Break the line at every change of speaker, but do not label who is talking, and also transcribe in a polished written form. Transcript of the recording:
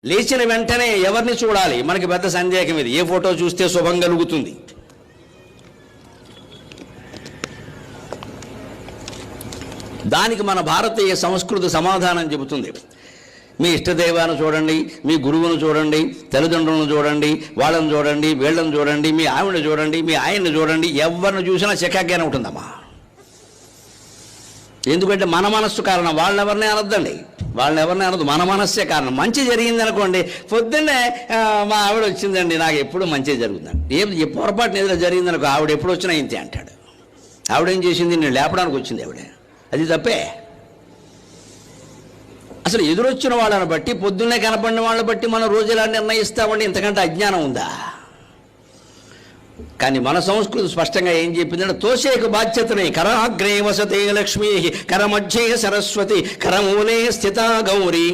లేచిన వెంటనే ఎవరిని చూడాలి? మనకి పెద్ద సందేహం ఇది. ఏ ఫోటో చూస్తే శుభం కలుగుతుంది? దానికి మన భారతీయ సంస్కృతి సమాధానం చెబుతుంది. మీ ఇష్టదైవాన్ని చూడండి, మీ గురువును చూడండి, తల్లిదండ్రులను చూడండి, వాళ్ళని చూడండి, వీళ్ళని చూడండి, మీ ఆవిడని చూడండి, మీ ఆయన్ని చూడండి, ఎవరిని చూసినా చికాగ్గానే ఉంటుందమ్మా. ఎందుకంటే మన మనస్సు కారణం. వాళ్ళెవరిని అనొద్దండి, వాళ్ళెవరిని అనొద్దు, మన మనస్సే కారణం. మంచి జరిగింది అనుకోండి, పొద్దున్నే మా ఆవిడ వచ్చిందండి, నాకు ఎప్పుడు మంచి జరుగుతుందండి. ఏ పొరపాటున ఏదైనా జరిగిందనుకో, ఆవిడ ఎప్పుడు వచ్చినా ఇంతే అంటాడు. ఆవిడేం చేసింది? నేను లేపడానికి వచ్చింది ఆవిడ. అది తప్పే. అసలు ఎదురొచ్చిన వాళ్ళని బట్టి, పొద్దున్నే కనపడిన వాళ్ళని బట్టి మనం రోజు ఎలా నిర్ణయిస్తామండి? ఇంతకంటే అజ్ఞానం ఉందా? కానీ మన సంస్కృతి స్పష్టంగా ఏం చెప్పిందంటే, తోసేకు బాధ్యతని కరాగ్రే వసతే లక్ష్మీ, కరమధ్యే సరస్వతి, కరమూలే స్థితా గౌరీ.